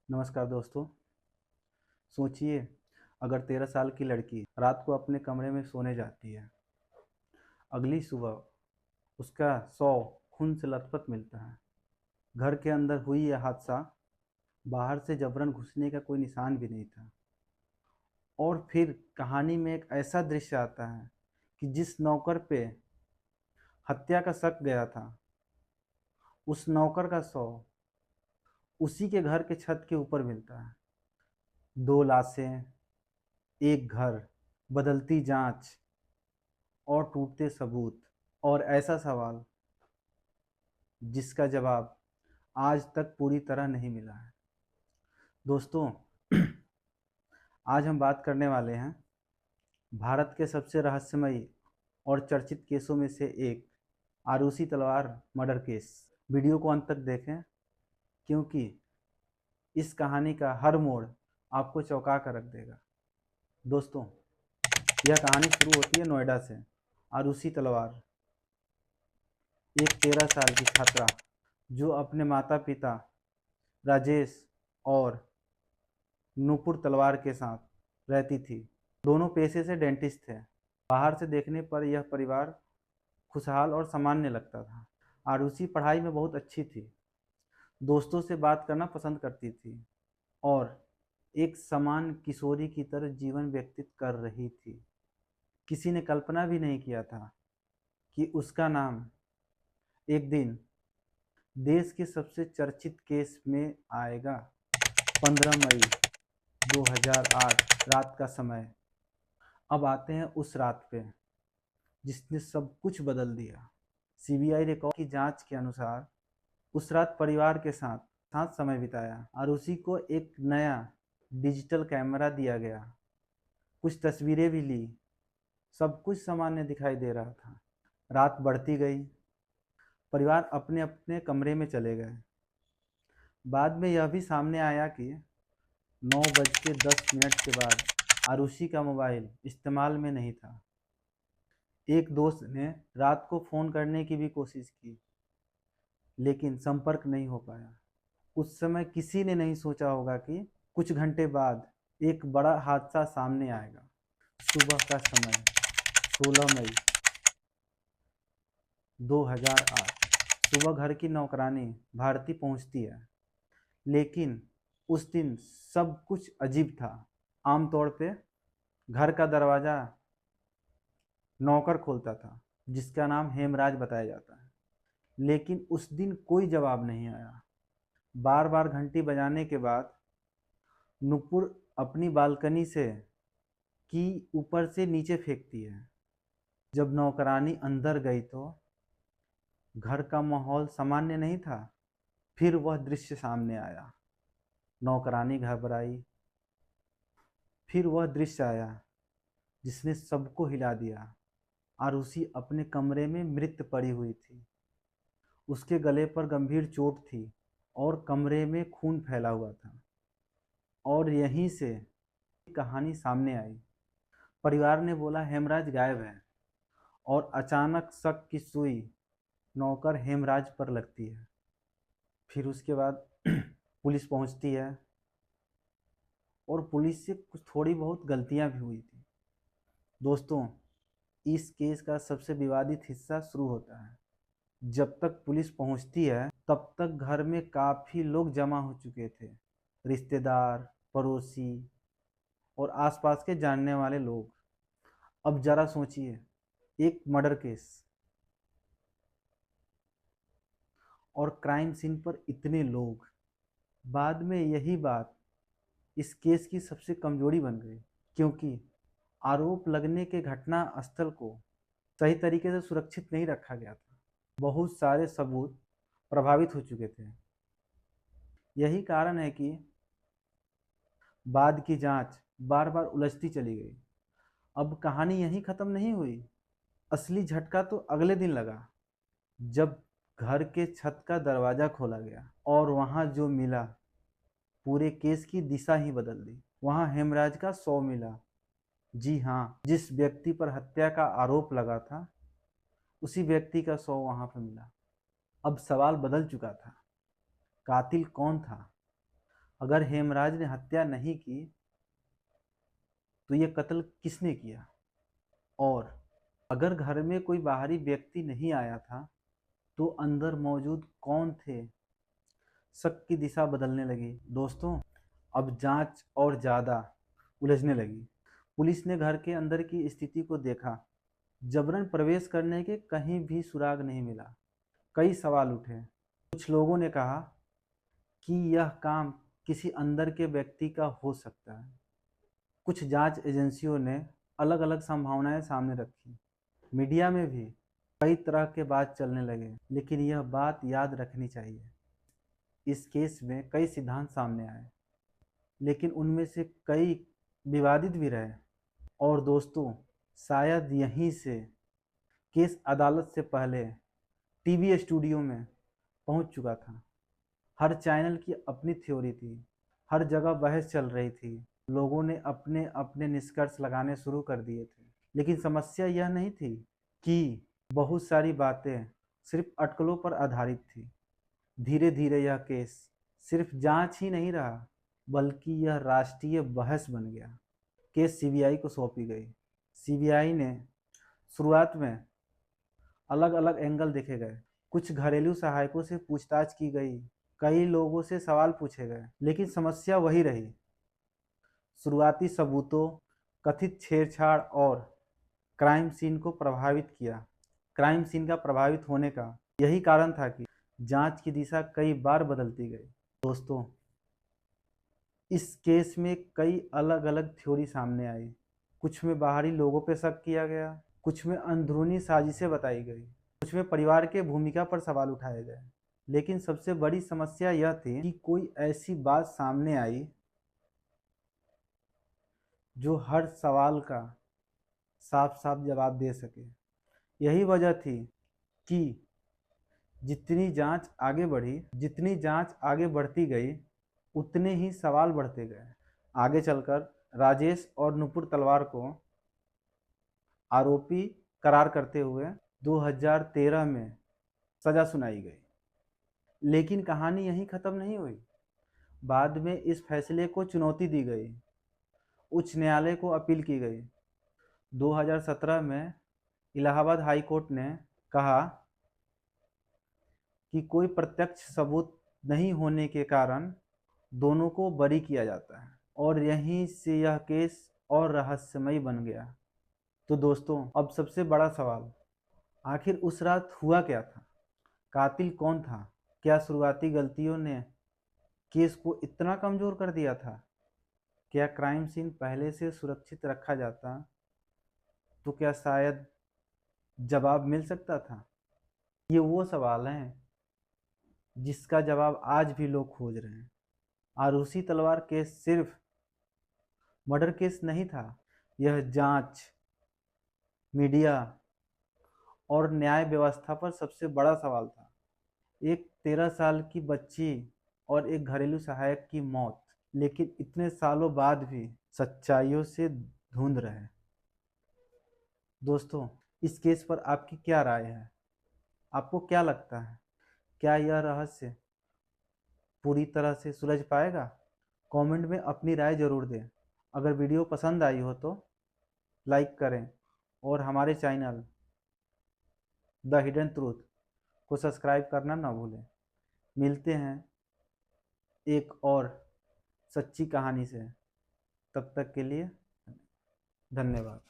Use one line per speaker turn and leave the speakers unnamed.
नमस्कार दोस्तों। सोचिए, अगर 13 साल की लड़की रात को अपने कमरे में सोने जाती है, अगली सुबह उसका शव खून से लथपथ मिलता है। घर के अंदर हुई यह हादसा, बाहर से जबरन घुसने का कोई निशान भी नहीं था। और फिर कहानी में एक ऐसा दृश्य आता है कि जिस नौकर पे हत्या का शक गया था, उस नौकर का शव उसी के घर के छत के ऊपर मिलता है। दो लाशें, एक घर, बदलती जांच और टूटते सबूत, और ऐसा सवाल जिसका जवाब आज तक पूरी तरह नहीं मिला है। दोस्तों, आज हम बात करने वाले हैं भारत के सबसे रहस्यमयी और चर्चित केसों में से एक, आरूसी तलवार मर्डर केस। वीडियो को अंत तक देखें, क्योंकि इस कहानी का हर मोड़ आपको चौंका कर रख देगा। दोस्तों, यह कहानी शुरू होती है नोएडा से। आरूसी तलवार एक 13 साल की छात्रा जो अपने माता पिता राजेश और नूपुर तलवार के साथ रहती थी। दोनों पेशे से डेंटिस्ट थे। बाहर से देखने पर यह परिवार खुशहाल और सामान्य लगता था। आरुषि पढ़ाई में बहुत अच्छी थी, दोस्तों से बात करना पसंद करती थी और एक समान किशोरी की तरह जीवन व्यतीत कर रही थी। किसी ने कल्पना भी नहीं किया था कि उसका नाम एक दिन देश के सबसे चर्चित केस में आएगा। 15 मई 2008 रात का समय। अब आते हैं उस रात पे जिसने सब कुछ बदल दिया। सीबीआई रिकॉर्ड की जांच के अनुसार उस रात परिवार के साथ साथ समय बिताया और उसी को एक नया डिजिटल कैमरा दिया गया। कुछ तस्वीरें भी ली। सब कुछ सामान्य दिखाई दे रहा था। रात बढ़ती गई। परिवार अपने अपने कमरे में चले गए। बाद में यह भी सामने आया कि 9:10 के बाद आरुषि का मोबाइल इस्तेमाल में नहीं था। एक दोस्त ने रात को फ़ोन करने की भी कोशिश की, लेकिन संपर्क नहीं हो पाया। उस समय किसी ने नहीं सोचा होगा कि कुछ घंटे बाद एक बड़ा हादसा सामने आएगा। सुबह का समय, 16 मई 2008। सुबह घर की नौकरानी भारती पहुंचती है, लेकिन उस दिन सब कुछ अजीब था। आमतौर पे घर का दरवाज़ा नौकर खोलता था, जिसका नाम हेमराज बताया जाता है, लेकिन उस दिन कोई जवाब नहीं आया। बार बार घंटी बजाने के बाद नुपुर अपनी बालकनी से की ऊपर से नीचे फेंकती है। जब नौकरानी अंदर गई तो घर का माहौल सामान्य नहीं था। फिर वह दृश्य सामने आया। नौकरानी घबराई। फिर वह दृश्य आया जिसने सबको हिला दिया। आरुषि अपने कमरे में मृत पड़ी हुई थी। उसके गले पर गंभीर चोट थी और कमरे में खून फैला हुआ था। और यहीं से कहानी सामने आई। परिवार ने बोला हेमराज गायब है, और अचानक शक की सुई नौकर हेमराज पर लगती है। फिर उसके बाद पुलिस पहुंचती है, और पुलिस से कुछ थोड़ी बहुत गलतियां भी हुई थी। दोस्तों, इस केस का सबसे विवादित हिस्सा शुरू होता है। जब तक पुलिस पहुंचती है, तब तक घर में काफ़ी लोग जमा हो चुके थे। रिश्तेदार, पड़ोसी और आसपास के जानने वाले लोग। अब जरा सोचिए, एक मर्डर केस और क्राइम सीन पर इतने लोग। बाद में यही बात इस केस की सबसे कमजोरी बन गई, क्योंकि आरोप लगने के घटना स्थल को सही तरीके से सुरक्षित नहीं रखा गया था। बहुत सारे सबूत प्रभावित हो चुके थे। यही कारण है कि बाद की जांच बार बार उलझती चली गई। अब कहानी यहीं ख़त्म नहीं हुई। असली झटका तो अगले दिन लगा, जब घर के छत का दरवाज़ा खोला गया और वहाँ जो मिला, पूरे केस की दिशा ही बदल दी। वहाँ हेमराज का शव मिला। जी हाँ, जिस व्यक्ति पर हत्या का आरोप लगा था, उसी व्यक्ति का शव वहाँ पर मिला। अब सवाल बदल चुका था। कातिल कौन था? अगर हेमराज ने हत्या नहीं की तो ये कत्ल किसने किया, और अगर घर में कोई बाहरी व्यक्ति नहीं आया था तो अंदर मौजूद कौन थे। शक की दिशा बदलने लगी। दोस्तों, अब जांच और ज़्यादा उलझने लगी। पुलिस ने घर के अंदर की स्थिति को देखा। जबरन प्रवेश करने के कहीं भी सुराग नहीं मिला। कई सवाल उठे। कुछ लोगों ने कहा कि यह काम किसी अंदर के व्यक्ति का हो सकता है। कुछ जांच एजेंसियों ने अलग अलग संभावनाएं सामने रखी। मीडिया में भी कई तरह के बात चलने लगे, लेकिन यह बात याद रखनी चाहिए, इस केस में कई सिद्धांत सामने आए, लेकिन उनमें से कई विवादित भी रहे। और दोस्तों, शायद यहीं से केस अदालत से पहले टीवी स्टूडियो में पहुंच चुका था। हर चैनल की अपनी थ्योरी थी, हर जगह बहस चल रही थी, लोगों ने अपने अपने निष्कर्ष लगाने शुरू कर दिए थे। लेकिन समस्या यह नहीं थी कि बहुत सारी बातें सिर्फ अटकलों पर आधारित थी। धीरे धीरे यह केस सिर्फ जांच ही नहीं रहा, बल्कि यह राष्ट्रीय बहस बन गया। केस सीबीआई को सौंपी गई। सीबीआई ने शुरुआत में अलग अलग एंगल देखे गए। कुछ घरेलू सहायकों से पूछताछ की गई, कई लोगों से सवाल पूछे गए, लेकिन समस्या वही रही। शुरुआती सबूतों, कथित छेड़छाड़ और क्राइम सीन को प्रभावित किया। क्राइम सीन का प्रभावित होने का यही कारण था कि जांच की दिशा कई बार बदलती गई। दोस्तों, इस केस में कई अलग अलग थ्योरी सामने आई। कुछ में बाहरी लोगों पर शक किया गया, कुछ में अंदरूनी साजिशें बताई गई, कुछ में परिवार के भूमिका पर सवाल उठाए गए। लेकिन सबसे बड़ी समस्या यह थी कि कोई ऐसी बात सामने आई जो हर सवाल का साफ साफ जवाब दे सके। यही वजह थी कि जितनी जांच आगे बढ़ती गई, उतने ही सवाल बढ़ते गए। आगे चलकर राजेश और नुपुर तलवार को आरोपी करार करते हुए 2013 में सजा सुनाई गई। लेकिन कहानी यहीं खत्म नहीं हुई। बाद में इस फैसले को चुनौती दी गई, उच्च न्यायालय को अपील की गई। 2017 में इलाहाबाद हाई कोर्ट ने कहा कि कोई प्रत्यक्ष सबूत नहीं होने के कारण दोनों को बरी किया जाता है, और यहीं से यह केस और रहस्यमयी बन गया। तो दोस्तों, अब सबसे बड़ा सवाल, आखिर उस रात हुआ क्या था? कातिल कौन था? क्या शुरुआती गलतियों ने केस को इतना कमजोर कर दिया था? क्या क्राइम सीन पहले से सुरक्षित रखा जाता तो क्या शायद जवाब मिल सकता था? ये वो सवाल हैं जिसका जवाब आज भी लोग खोज रहे हैं। आरुषि तलवार केस सिर्फ मर्डर केस नहीं था, यह जांच, मीडिया और न्याय व्यवस्था पर सबसे बड़ा सवाल था। एक 13 साल की बच्ची और एक घरेलू सहायक की मौत, लेकिन इतने सालों बाद भी सच्चाइयों से धुंध रहे। दोस्तों, इस केस पर आपकी क्या राय है? आपको क्या लगता है, क्या यह रहस्य पूरी तरह से सुलझ पाएगा? कमेंट में अपनी राय जरूर दें। अगर वीडियो पसंद आई हो तो लाइक करें और हमारे चैनल द हिडन ट्रूथ को सब्सक्राइब करना ना भूलें। मिलते हैं एक और सच्ची कहानी से। तब तक के लिए धन्यवाद।